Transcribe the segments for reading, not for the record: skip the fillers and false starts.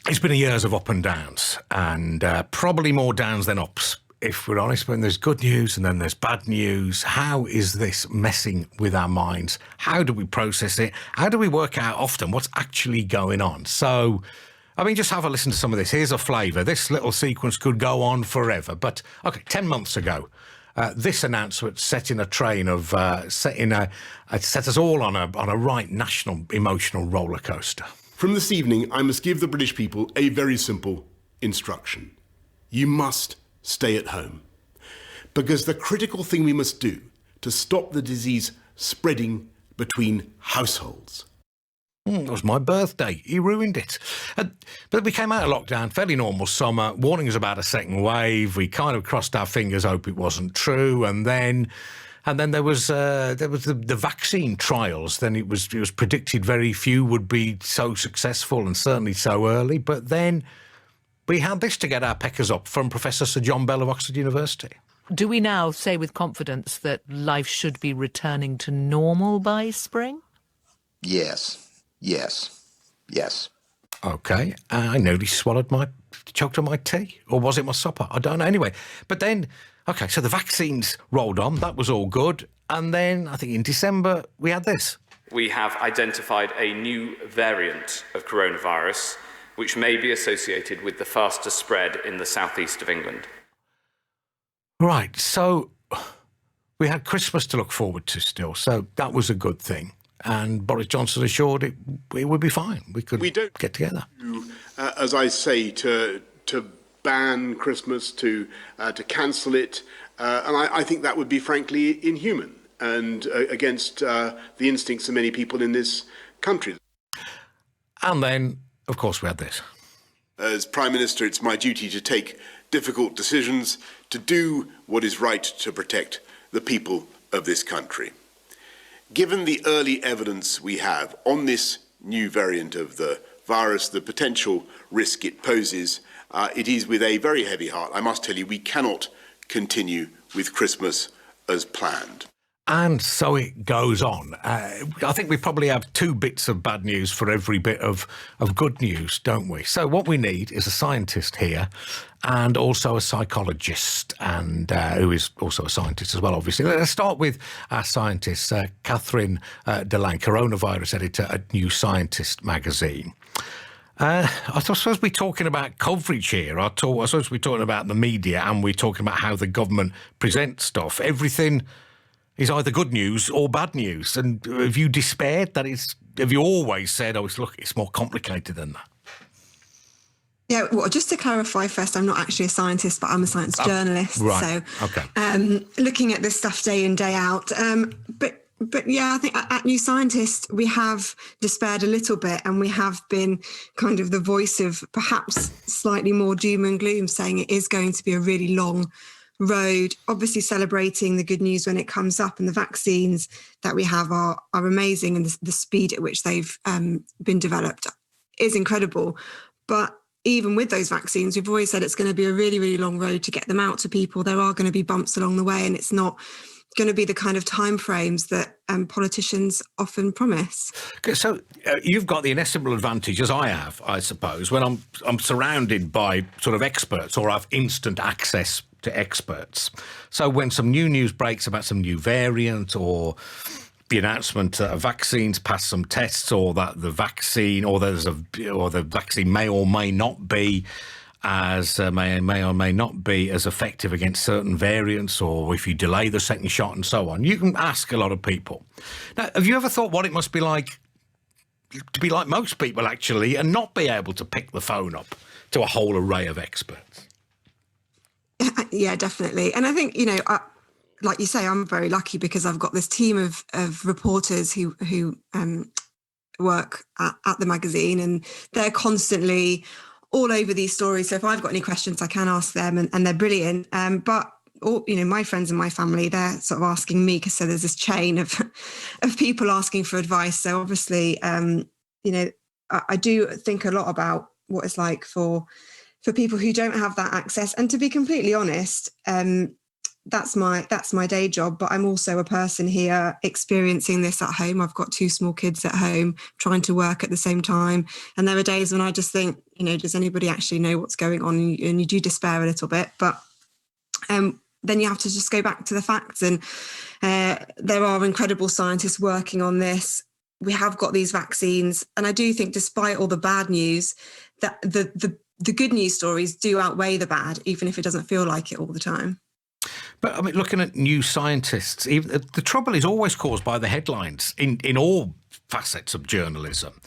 It's been a years of up and downs, and probably more downs than ups, if we're honest. When there's good news and then there's bad news, how is this messing with our minds? How do we process it? How do we work out often what's actually going on? So, I mean, just have a listen to some of this. Here's a flavour. This little sequence could go on forever. But, OK, 10 months ago, this announcement set in a train of, set us all on a right national emotional roller coaster. From this evening, I must give the British people a very simple instruction. You must stay at home. Because the critical thing we must do to stop the disease spreading between households. It was my birthday. He ruined it. But we came out of lockdown, fairly normal summer, warnings about a second wave. We kind of crossed our fingers, hope it wasn't true. And then there was the vaccine trials. Then it was predicted very few would be so successful and certainly so early. But then we had this to get our peckers up from Professor Sir John Bell of Oxford University. Do we now say with confidence that life should be returning to normal by spring? Yes. OK, I nearly choked on my tea. Or was it my supper? I don't know. Anyway, but then, OK, so the vaccines rolled on. That was all good. And then, I think in December, we had this. We have identified a new variant of coronavirus, which may be associated with the faster spread in the southeast of England. Right, so we had Christmas to look forward to still, so that was a good thing. And Boris Johnson assured it would be fine. We could get together. As I say, to ban Christmas, to cancel it, and I think that would be frankly inhuman and against the instincts of many people in this country. And then, of course, we had this. As Prime Minister, it's my duty to take difficult decisions, to do what is right to protect the people of this country. Given the early evidence we have on this new variant of the virus, the potential risk it poses, it is with a very heavy heart, I must tell you, we cannot continue with Christmas as planned. And so it goes on. I think we probably have 2 bits of bad news for every bit of good news, don't we? So what we need is a scientist here and also a psychologist, and who is also a scientist as well, obviously. Let's start with our scientist, Catherine Delange, coronavirus editor at New Scientist magazine. I suppose we're talking about coverage here. I suppose we're talking about the media, and we're talking about how the government presents stuff. Everything is either good news or bad news. And have you despaired that have you always said, look, it's more complicated than that? Yeah, well, just to clarify first, I'm not actually a scientist, but I'm a science journalist. Right. So, okay. Looking at this stuff day in, day out. But yeah, I think at New Scientist, we have despaired a little bit, and we have been kind of the voice of perhaps slightly more doom and gloom, saying it is going to be a really long road, obviously celebrating the good news when it comes up, and the vaccines that we have are amazing, and the speed at which they've been developed is incredible. But even with those vaccines, we've always said it's going to be a really, really long road to get them out to people. There are going to be bumps along the way, and it's not going to be the kind of timeframes that politicians often promise. So you've got the inestimable advantage, as I have, I suppose, when I'm surrounded by sort of experts, or I've instant access to experts. So when some new news breaks about some new variant, or the announcement that a vaccine's passed some tests, or that the vaccine the vaccine may or may not be as may or may not be as effective against certain variants, or if you delay the second shot and so on, you can ask a lot of people. Now, have you ever thought what it must be like to be like most people, actually, and not be able to pick the phone up to a whole array of experts? Yeah, definitely. And I think, like you say, I'm very lucky because I've got this team of reporters who work at the magazine, and they're constantly all over these stories. So if I've got any questions, I can ask them, and they're brilliant. But my friends and my family, they're sort of asking me, because so there's this chain of people asking for advice. So obviously, I do think a lot about what it's like for people who don't have that access. And to be completely honest, that's my day job, but I'm also a person here experiencing this at home. I've got 2 small kids at home trying to work at the same time, and there are days when I just think, does anybody actually know what's going on? And you do despair a little bit, but then you have to just go back to the facts, and there are incredible scientists working on this. We have got these vaccines, and I do think, despite all the bad news, that the good news stories do outweigh the bad, even if it doesn't feel like it all the time. But I mean, looking at new scientists, the trouble is always caused by the headlines in all facets of journalism.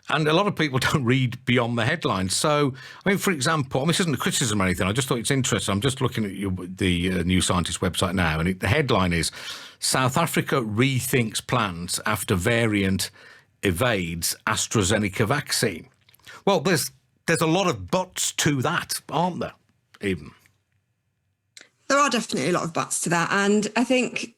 And a lot of people don't read beyond the headlines. So, I mean, for example, this isn't a criticism or anything. I just thought it's interesting. I'm just looking at the New Scientist website now, and the headline is, South Africa rethinks plans after variant evades AstraZeneca vaccine. Well, there's a lot of buts to that, aren't there, even? There are definitely a lot of buts to that. And I think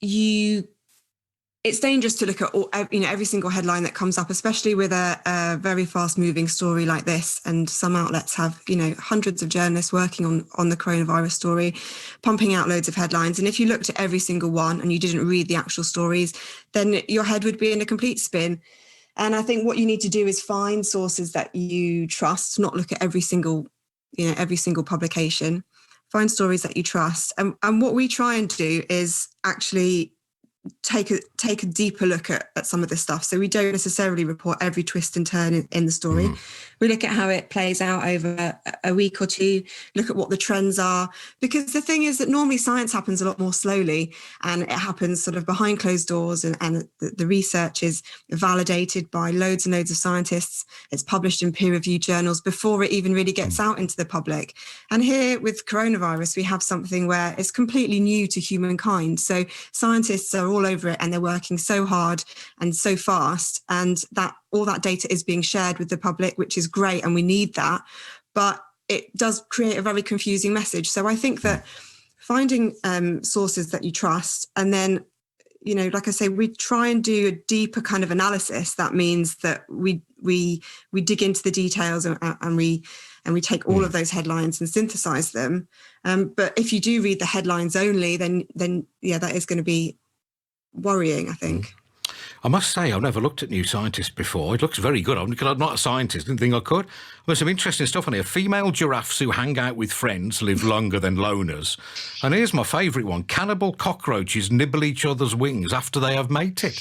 it's dangerous to look at every single headline that comes up, especially with a very fast moving story like this. And some outlets have, hundreds of journalists working on the coronavirus story, pumping out loads of headlines. And if you looked at every single one and you didn't read the actual stories, then your head would be in a complete spin. And I think what you need to do is find sources that you trust, not look at every single publication. Find stories that you trust. And what we try and do is actually take a deeper look at some of this stuff. So we don't necessarily report every twist and turn in the story. We look at how it plays out over a week or two, look at what the trends are. Because the thing is that normally science happens a lot more slowly, and it happens sort of behind closed doors, and the research is validated by loads and loads of scientists. It's published in peer-reviewed journals before it even really gets out into the public. And here with coronavirus, we have something where it's completely new to humankind. So scientists are all over it, and they're working so hard and so fast, and that all that data is being shared with the public, which is great, and we need that. But it does create a very confusing message. So I think that finding sources that you trust, and then, like I say, we try and do a deeper kind of analysis. That means that we dig into the details, and we take all of those headlines and synthesize them. But if you do read the headlines only, then that is going to be worrying, I think. I must say, I've never looked at New Scientist before. It looks very good. I'm not a scientist. Didn't think I could. There's some interesting stuff on here. Female giraffes who hang out with friends live longer than loners. And here's my favourite one. Cannibal cockroaches nibble each other's wings after they have mated.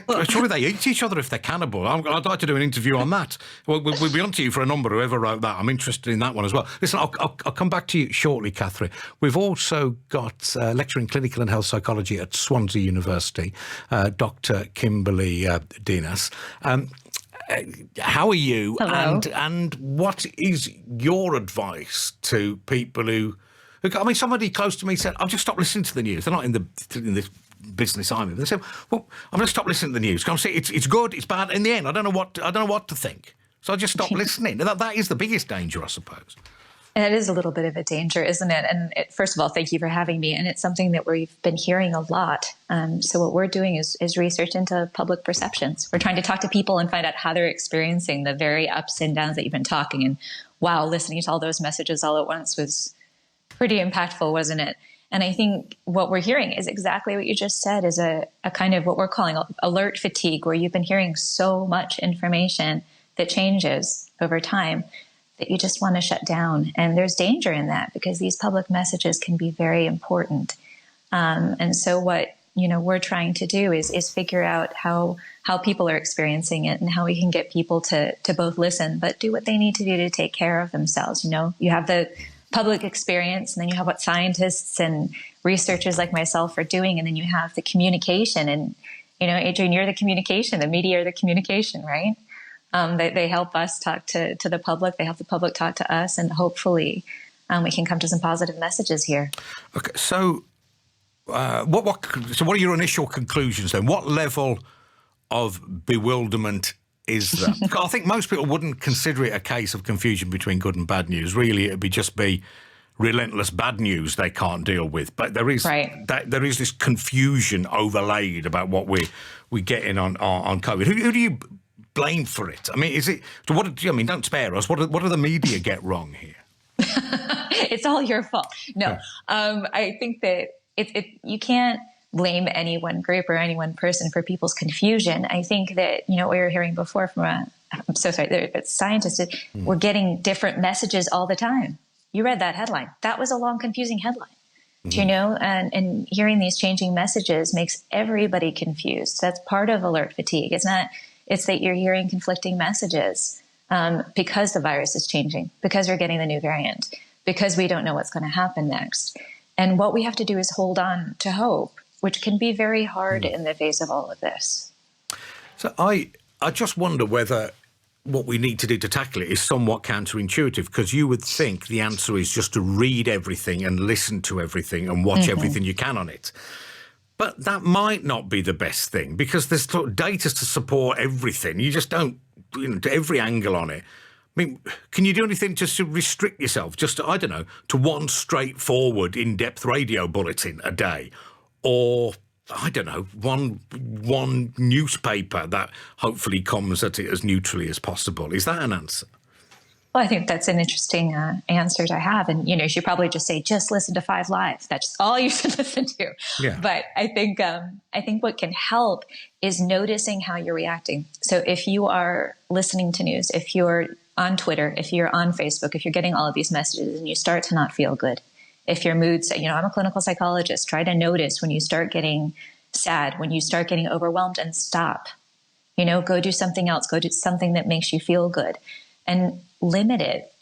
Well, surely they eat each other if they're cannibal. I'd like to do an interview on that. Well, we'll be on to you for a number, whoever wrote that. I'm interested in that one as well. Listen, I'll come back to you shortly, Catherine. We've also got lecturer in clinical and health psychology at Swansea University, Dr Kimberly Dienes. How are you? Hello. And what is your advice to people who... I mean, somebody close to me said, I've just stopped listening to the news. They're not in this business I'm in. They said, well, I'm going to stop listening to the news. I'm saying it's good, it's bad. In the end, I don't know what to think. So I just stopped listening. That is the biggest danger, I suppose. And it is a little bit of a danger, isn't it? And first of all, thank you for having me. And it's something that we've been hearing a lot. So what we're doing is research into public perceptions. We're trying to talk to people and find out how they're experiencing the very ups and downs that you've been talking. And wow, listening to all those messages all at once was pretty impactful, wasn't it? And I think what we're hearing is exactly what you just said, is a kind of what we're calling alert fatigue, where you've been hearing so much information that changes over time that you just want to shut down. And there's danger in that, because these public messages can be very important. And so what we're trying to do is figure out how people are experiencing it, and how we can get people to both listen, but do what they need to do to take care of themselves. You have the public experience, and then you have what scientists and researchers like myself are doing, and then you have the communication. And Adrian, you're the communication, the media are the communication, right? They help us talk to the public, they help the public talk to us, and hopefully we can come to some positive messages here. Okay, so what are your initial conclusions then? What level of bewilderment is that? I think most people wouldn't consider it a case of confusion between good and bad news. Really, it'd just be relentless bad news they can't deal with. But there is there is this confusion overlaid about what we're getting on COVID. Who do you blame for it? I mean, don't spare us. What do the media get wrong here? It's all your fault. No, I think that you can't blame any one group or any one person for people's confusion. I think that, what we were hearing before from I'm so sorry, scientists, we're getting different messages all the time. You read that headline. That was a long, confusing headline. And hearing these changing messages makes everybody confused. That's part of alert fatigue. It's that you're hearing conflicting messages because the virus is changing, because we're getting the new variant, because we don't know what's going to happen next. And what we have to do is hold on to hope, which can be very hard in the face of all of this. So I just wonder whether what we need to do to tackle it is somewhat counterintuitive, because you would think the answer is just to read everything and listen to everything and watch everything you can on it. But that might not be the best thing, because there's data to support everything. You just don't, to every angle on it. I mean, can you do anything just to restrict yourself, just to, I don't know, to one straightforward, in-depth radio bulletin a day? Or, I don't know, one newspaper that hopefully comes at it as neutrally as possible. Is that an answer? Well, I think that's an interesting answer to have. And, you should probably just say, just listen to 5 Live. That's all you should listen to. Yeah. But I think what can help is noticing how you're reacting. So if you are listening to news, if you're on Twitter, if you're on Facebook, if you're getting all of these messages and you start to not feel good, if your mood's, I'm a clinical psychologist, try to notice when you start getting sad, when you start getting overwhelmed, and stop. Go do something else. Go do something that makes you feel good, and limit it.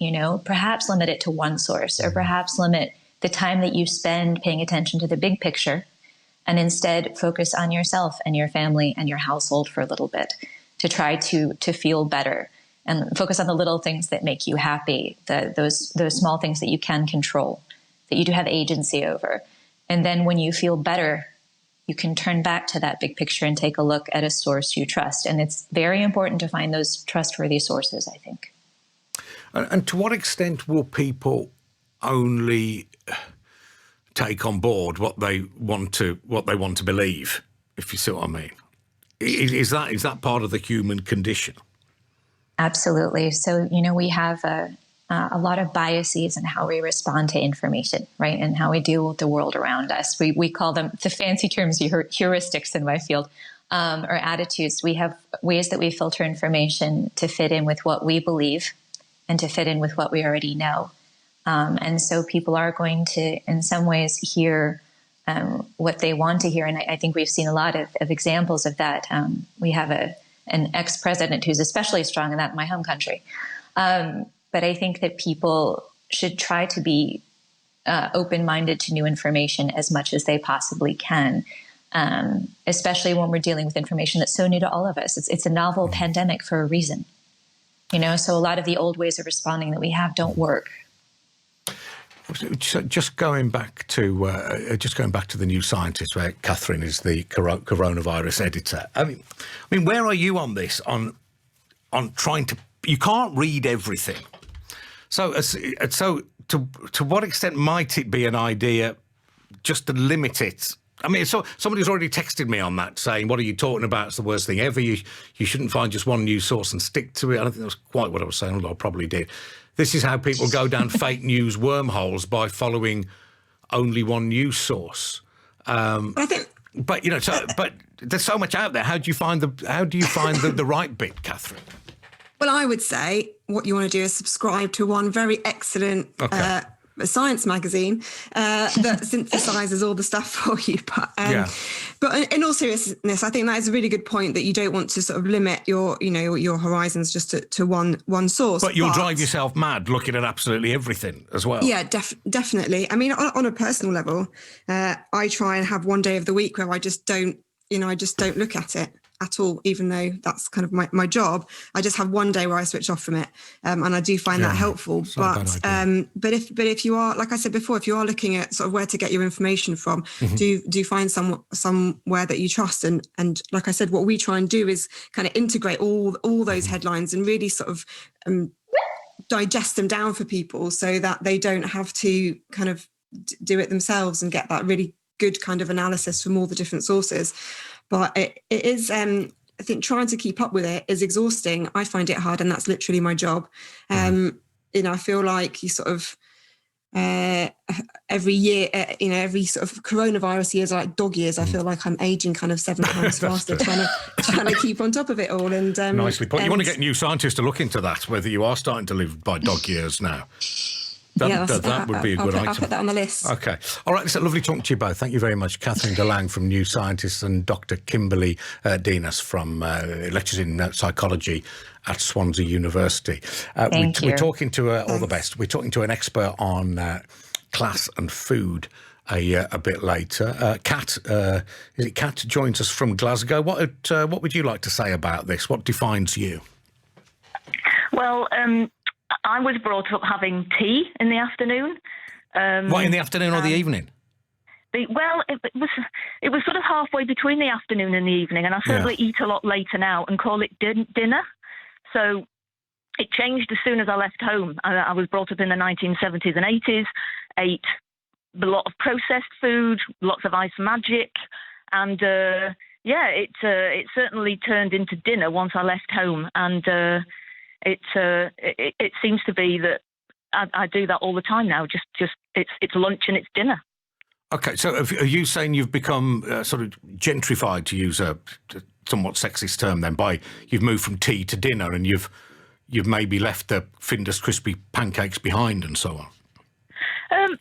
Perhaps limit it to one source, or perhaps limit the time that you spend paying attention to the big picture, and instead focus on yourself and your family and your household for a little bit to try to feel better, and focus on the little things that make you happy, those small things that you can control, that you do have agency over. And then when you feel better, you can turn back to that big picture and take a look at a source you trust. And it's very important to find those trustworthy sources, I think. And to what extent will people only take on board what they want to believe, if you see what I mean? Is that part of the human condition? Absolutely. So, we have a lot of biases in how we respond to information, right? And how we deal with the world around us. We call them, the fancy terms, heuristics in my field, or attitudes. We have ways that we filter information to fit in with what we believe and to fit in with what we already know. And so people are going to, in some ways, hear what they want to hear. And I think we've seen a lot of examples of that. We have an ex-president who's especially strong in that in my home country. But I think that people should try to be open-minded to new information as much as they possibly can, especially when we're dealing with information that's so new to all of us. It's a novel pandemic for a reason, so a lot of the old ways of responding that we have don't work. Just going back to the New Scientist, where Catherine is the coronavirus editor. I mean, where are you on this? On trying to, you can't read everything. So to what extent might it be an idea just to limit it? I mean, so somebody's already texted me on that, saying, "What are you talking about? It's the worst thing ever. You shouldn't find just one news source and stick to it." I don't think that's quite what I was saying, although I probably did. This is how people go down fake news wormholes, by following only one news source. I think. But but there's so much out there. How do you find the right bit, Catherine? Well, I would say what you want to do is subscribe to one very excellent science magazine that synthesizes all the stuff for you. But in all seriousness, I think that is a really good point, that you don't want to sort of limit your horizons just to one source. But you'll drive yourself mad looking at absolutely everything as well. Yeah, definitely. I mean, on a personal level, I try and have one day of the week where I just don't look at it at all, even though that's kind of my job. I just have one day where I switch off from it, and I do find that helpful. But if you are, like I said before, if you are looking at sort of where to get your information from, do find somewhere that you trust. And like I said, what we try and do is kind of integrate all those headlines and really sort of digest them down for people, so that they don't have to kind of do it themselves and get that really good kind of analysis from all the different sources. But it is, I think, trying to keep up with it is exhausting. I find it hard, and that's literally my job. I feel like you sort of every year, every sort of coronavirus years are like dog years. I feel like I'm aging kind of 7 times faster, trying to keep on top of it all. And nicely put. You want to get new scientists to look into that, whether you are starting to live by dog years now. That would be a good item. I'll put that on the list. Okay. All right. It's lovely talking to you both. Thank you very much. Catherine DeLang from New Scientists and Dr Kimberly Dienes from lectures in psychology at Swansea University. We're talking to all the best. We're talking to an expert on class and food a bit later. Kat, is it Kat joins us from Glasgow? What would you like to say about this? What defines you? Well, I was brought up having tea in the afternoon. What, in the afternoon or the evening? It was sort of halfway between the afternoon and the evening, and I certainly eat a lot later now and call it dinner. So it changed as soon as I left home. I was brought up in the 1970s and 80s, ate a lot of processed food, lots of ice magic, and it certainly turned into dinner once I left home, and it seems to be that I do that all the time now. Just it's lunch and it's dinner. Okay, so are you saying you've become sort of gentrified, to use a somewhat sexist term, then, by you've moved from tea to dinner, and you've maybe left the Findus crispy pancakes behind and so on?